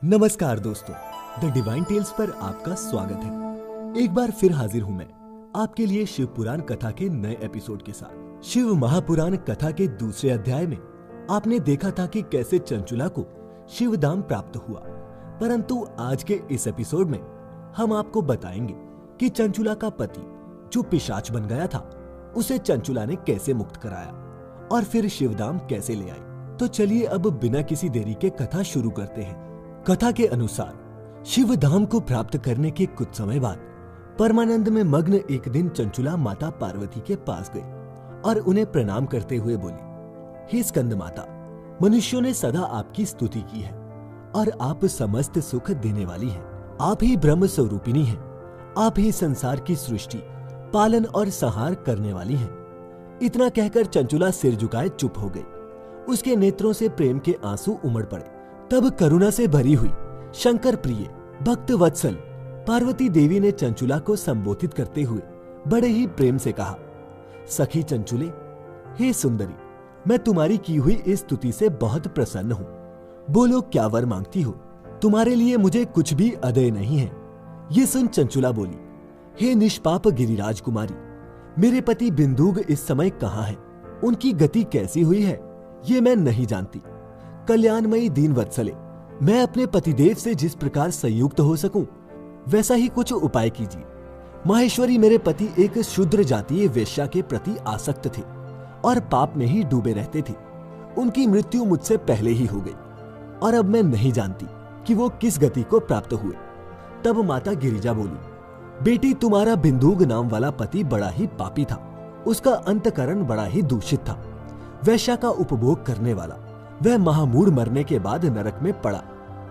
नमस्कार दोस्तों, the divine tales पर आपका स्वागत है। एक बार फिर हाजिर हूँ मैं आपके लिए शिव पुराण कथा के नए एपिसोड के साथ। शिव महापुराण कथा के दूसरे अध्याय में आपने देखा था कि कैसे चंचुला को शिवधाम प्राप्त हुआ, परंतु आज के इस एपिसोड में हम आपको बताएंगे कि चंचुला का पति जो पिशाच बन गया था उसे चंचुला ने कैसे मुक्त कराया और फिर शिवधाम कैसे ले आई। तो चलिए अब बिना किसी देरी के कथा शुरू करते हैं। कथा के अनुसार शिवधाम को प्राप्त करने के कुछ समय बाद परमानंद में मग्न एक दिन चंचुला माता पार्वती के पास गई और उन्हें प्रणाम करते हुए बोली, हे स्कंद माता, मनुष्यों ने सदा आपकी स्तुति की है और आप समस्त सुख देने वाली हैं। आप ही ब्रह्म स्वरूपिणी हैं। आप ही संसार की सृष्टि, पालन और संहार करने वाली हैं। इतना कहकर चंचुला सिर झुकाए चुप हो गई। उसके नेत्रों से प्रेम के आंसू उमड़ पड़े। तब करुणा से भरी हुई शंकर प्रिय भक्त वत्सल पार्वती देवी ने चंचुला को संबोधित करते हुए बड़े ही प्रेम से कहा, सखी चंचुले, हे सुंदरी, मैं तुम्हारी की हुई इस स्तुति से बहुत प्रसन्न हूँ। बोलो क्या वर मांगती हो? तुम्हारे लिए मुझे कुछ भी अदेय नहीं है। ये सुन चंचुला बोली, हे निष्पाप गिरिराज कुमारी, मेरे पति बिंदुग इस समय कहाँ है? उनकी गति कैसी हुई है ये मैं नहीं जानती। कल्याणमयी दीन वत्सले, मैं अपने पतिदेव से जिस प्रकार संयुक्त हो सकूं वैसा ही कुछ उपाय कीजिए। माहेश्वरी, मेरे पति एक शूद्र जातीय वेश्या के प्रति आसक्त थे और पाप में ही डूबे रहते थे। उनकी मृत्यु मुझसे पहले ही हो गई और अब मैं नहीं जानती कि वो किस गति को प्राप्त हुए। तब माता गिरिजा बोली, बेटी, तुम्हारा बिंदुग नाम वाला पति बड़ा ही पापी था। उसका अंतकरण बड़ा ही दूषित था। वेश्या का उपभोग करने वाला वह महामूढ़ मरने के बाद नरक में पड़ा।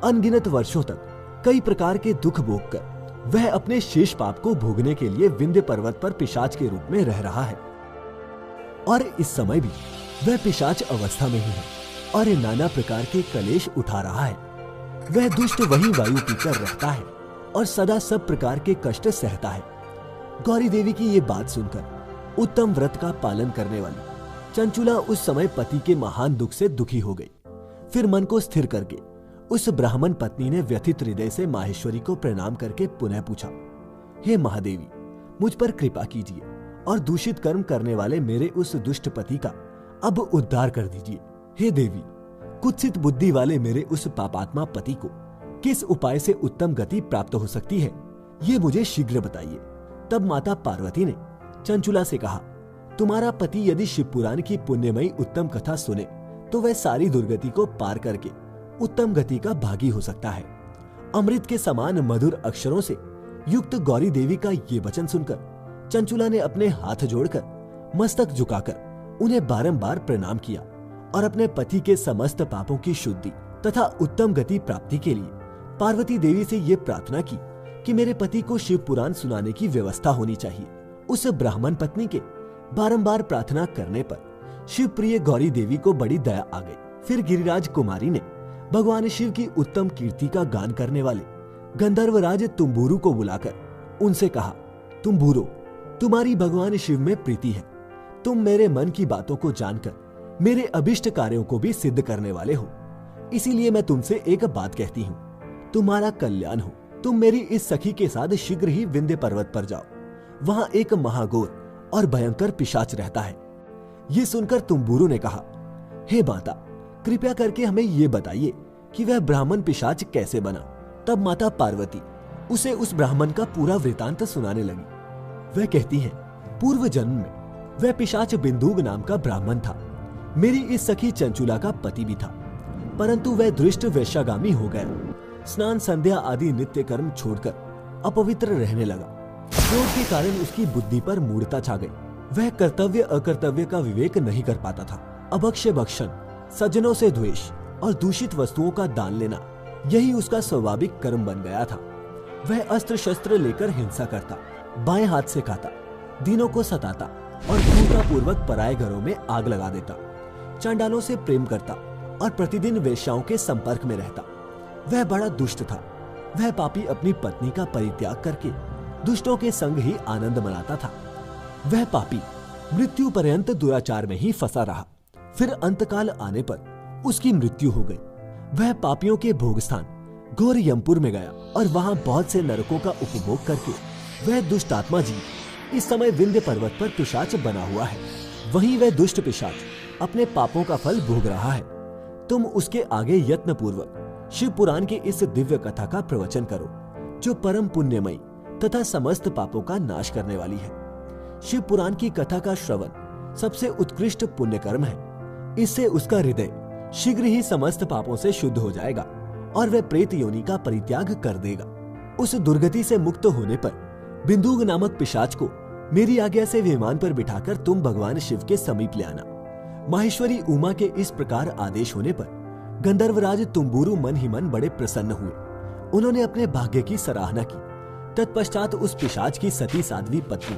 अनगिनत वर्षों तक कई प्रकार के दुख भोग कर वह अपने शेष पाप को भोगने के लिए विंध्य पर्वत पर पिशाच के रूप में रह रहा है और इस समय भी वह पिशाच अवस्था में ही है और नाना प्रकार के कलेश उठा रहा है। वह दुष्ट वही वायु पीकर रहता है और सदा सब प्रकार के कष्ट सहता है। गौरी देवी की ये बात सुनकर उत्तम व्रत का पालन करने वाली चंचुला उस समय पति के महान दुख से दुखी हो गई। फिर मन को स्थिर करके उस ब्राह्मण पत्नी ने व्यथित हृदय से माहेश्वरी को प्रणाम करके पुनः पूछा, हे महादेवी, मुझ पर कृपा कीजिए और दूषित कर्म करने वाले मेरे उस दुष्ट पति का अब उद्धार कर दीजिए। हे देवी, कुत्सित बुद्धि वाले मेरे उस पापात्मा पति को किस उपाय से उत्तम गति प्राप्त हो सकती है ये मुझे शीघ्र बताइए। तब माता पार्वती ने चंचुला से कहा, तुम्हारा पति यदि शिवपुराण की पुण्यमयी उत्तम कथा सुने तो वह सारी दुर्गति को पार करके उत्तम गति का भागी हो सकता है। अमृत के समान मधुर अक्षरों से युक्त गौरी देवी का ये वचन सुनकर चंचुला ने अपने हाथ जोड़कर मस्तक झुकाकर उन्हें बारंबार प्रणाम किया और अपने पति के समस्त पापों की शुद्धि तथा उत्तम गति प्राप्ति के लिए पार्वती देवी से ये प्रार्थना की कि मेरे पति को शिव पुराण सुनाने की व्यवस्था होनी चाहिए। उस ब्राह्मण पत्नी के बारंबार प्रार्थना करने पर शिव प्रिय गौरी देवी को बड़ी दया आ गई। फिर गिरिराज कुमारी ने भगवान शिव की उत्तम कीर्ति का गान करने वाले गंधर्वराज तुम्बुरु को बुलाकर उनसे कहा, तुम्बुरो, तुम्हारी भगवान शिव में प्रीति है। तुम मेरे मन की बातों को जानकर मेरे अभिष्ट कार्यों को भी सिद्ध करने वाले हो। इसीलिए मैं तुमसे एक बात कहती हूँ, तुम्हारा कल्याण हो। तुम मेरी इस सखी के साथ शीघ्र ही विंध्य पर्वत पर जाओ। वहां एक महाघोर और भयंकर पिशाच रहता है। ये सुनकर तुम्बुरु ने कहा, हे माता, कृपया करके हमें ये बताइए कि वह ब्राह्मण पिशाच कैसे बना। तब माता पार्वती उसे उस ब्राह्मण का पूरा वृतांत सुनाने लगी। वह कहती है, पूर्व जन्म में वह पिशाच बिंदुग नाम का ब्राह्मण था। मेरी इस सखी चंचुला का पति भी था, परंतु वह दृष्ट वेश्यागामी हो गया। स्नान संध्या आदि नित्य कर्म छोड़कर अपवित्र रहने लगा। क्रोध के कारण उसकी बुद्धि पर मूढ़ता छा गई। वह कर्तव्य अकर्तव्य का विवेक नहीं कर पाता था। अभक्ष्य भक्षण, सज्जनों से द्वेष और दूषित वस्तुओं का दान लेना यही उसका स्वाभाविक कर्म बन गया था। वह अस्त्र शस्त्र लेकर हिंसा करता, बाएं हाथ से खाता, दीनों को सताता और क्रूरतापूर्वक पराये घरों में आग लगा देता। चांडालों से प्रेम करता और प्रतिदिन वेश्याओं के संपर्क में रहता। वह बड़ा दुष्ट था। वह पापी अपनी पत्नी का परित्याग करके दुष्टों के संग ही आनंद मनाता था। वह पापी मृत्यु पर्यंत दुराचार में ही फंसा रहा। फिर अंतकाल आने पर उसकी मृत्यु हो गई। वह पापियों के भोग स्थान घोर यमपुर में गया और वहाँ बहुत से नरकों का उपभोग करके वह दुष्ट आत्मा जीव इस समय विंध्य पर्वत पर पिशाच बना हुआ है। वहीं वह दुष्ट पिशाच अपने पापों का फल भोग रहा है। तुम उसके आगे यत्न पूर्वक शिव पुराण की इस दिव्य कथा का प्रवचन करो, जो परम पुण्यमयी तथा समस्त पापों का नाश करने वाली है। शिव पुराण की कथा का श्रवण सबसे उत्कृष्ट पुण्य कर्म है। इससे उसका हृदय शीघ्र ही समस्त पापों से शुद्ध हो जाएगा और वह प्रेत योनि का परित्याग कर देगा। उस दुर्गति से मुक्त होने पर बिंदुक नामक पिशाच को मेरी आज्ञा से विमान पर बिठाकर तुम भगवान शिव के समीप ले आना। माहेश्वरी उमा के इस प्रकार आदेश होने पर गंधर्वराज तुम्बुरु मन ही मन बड़े प्रसन्न हुए। उन्होंने अपने भाग्य की सराहना की। तत्पश्चात उस पिशाच की सती साध्वी पत्नी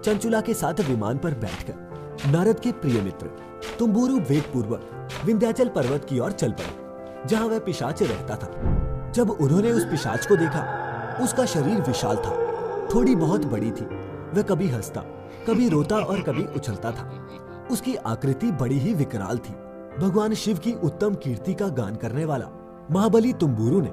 चंचुला के साथ विमान पर बैठकर नारद के प्रिय मित्र तुम्बुरु वेग पूर्वक विंध्याचल पर्वत की ओर चल पड़े, जहाँ वह पिशाच रहता था। जब उन्होंने उस पिशाच को देखा, उसका शरीर विशाल था, थोड़ी बहुत बड़ी थी। वह कभी हंसता, कभी रोता और कभी उछलता था। उसकी आकृति बड़ी ही विकराल थी। भगवान शिव की उत्तम कीर्ति का गान करने वाला महाबली तुम्बुरु ने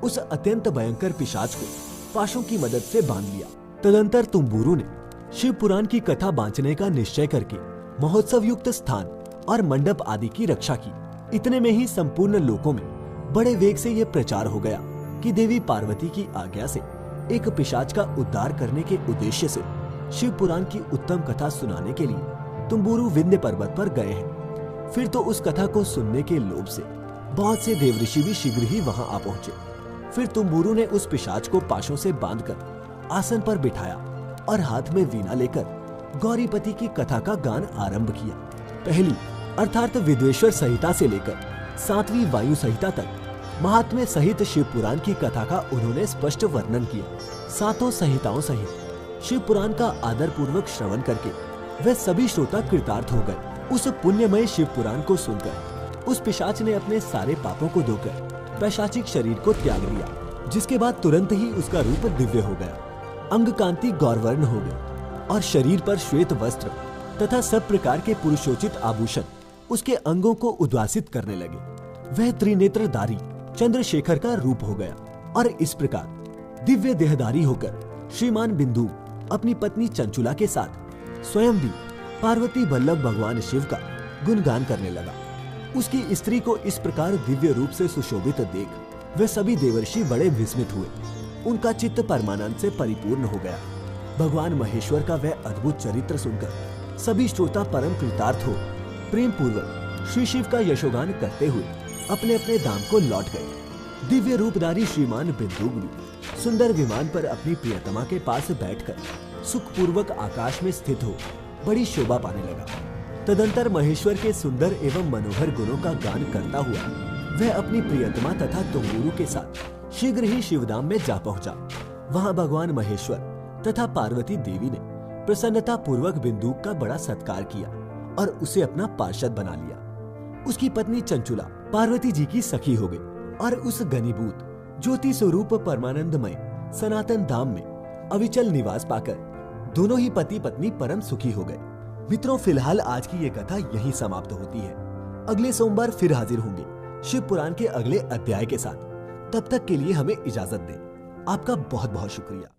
उस अत्यंत भयंकर पिशाच को पाशों की मदद से बांध लिया। तदंतर तुम्बुरु ने शिव पुराण की कथा बांचने का निश्चय करके महोत्सव युक्त स्थान और मंडप आदि की रक्षा की। इतने में ही संपूर्ण लोकों में बड़े वेग से यह प्रचार हो गया कि देवी पार्वती की आज्ञा से एक पिशाच का उद्धार करने के उद्देश्य से शिव पुराण की उत्तम कथा सुनाने के लिए तुम्बुरु विंध्य पर्वत पर गए हैं। फिर तो उस कथा को सुनने के लोभ से बहुत से देवऋषि भी शीघ्र ही वहां आ पहुंचे। फिर तुम्बुरु ने उस पिशाच को पाशों से बांधकर आसन पर बिठाया और हाथ में वीणा लेकर गौरीपति की कथा का गान आरंभ किया। पहली अर्थात विद्वेश्वर संहिता से लेकर 7वीं वायु संहिता तक महात्म्य सहित शिव पुराण की कथा का उन्होंने स्पष्ट वर्णन किया। सातों संहिताओं सहित शिव पुराण का आदर पूर्वक श्रवण करके वे सभी श्रोता कृतार्थ हो गए। उस पुण्यमय शिव पुराण को सुनकर उस पिशाच ने अपने सारे पापों को धोकर पैशाचिक शरीर को त्याग लिया, जिसके बाद तुरंत ही उसका रूप दिव्य हो गया। अंग कांति गौरवर्ण हो गई और शरीर पर श्वेत वस्त्र तथा सब प्रकार के पुरुषोचित आभूषण उसके अंगों को उद्वासित करने लगे। वह त्रिनेत्रधारी चंद्रशेखर का रूप हो गया और इस प्रकार दिव्य देहधारी होकर श्रीमान बिंदु अपनी पत्नी चंचुला के साथ स्वयं भी पार्वती वल्लभ भगवान शिव का गुणगान करने लगा। उसकी स्त्री को इस प्रकार दिव्य रूप से सुशोभित देख वे सभी देवर्षि बड़े विस्मित हुए। उनका चित्त परमानंद से परिपूर्ण हो गया। भगवान महेश्वर का वह अद्भुत चरित्र सुनकर सभी श्रोता परम कृतार्थ हो प्रेम पूर्वक श्री शिव का यशोगान करते हुए अपने अपने धाम को लौट गए। दिव्य रूपधारी श्रीमान बिंदुक भी सुंदर विमान पर अपनी प्रियतमा के पास बैठकर सुखपूर्वक आकाश में स्थित हो बड़ी शोभा पाने लगा। तदंतर महेश्वर के सुंदर एवं मनोहर गुणों का गान करता हुआ वह अपनी प्रियतमा तथा तुम्बुरु के साथ शीघ्र ही शिवधाम में जा पहुंचा। वहां भगवान महेश्वर तथा पार्वती देवी ने प्रसन्नता पूर्वक बिंदुक का बड़ा सत्कार किया और उसे अपना पार्षद बना लिया। उसकी पत्नी चंचुला पार्वती जी की सखी हो गई और उस घनीभूत ज्योति स्वरूप परमानंदमय सनातन धाम में अविचल निवास पाकर दोनों ही पति पत्नी परम सुखी हो गए। मित्रों, फिलहाल आज की ये कथा यहीं समाप्त होती है। अगले सोमवार फिर हाजिर होंगे शिव पुराण के अगले अध्याय के साथ। तब तक के लिए हमें इजाजत दें। आपका बहुत बहुत शुक्रिया।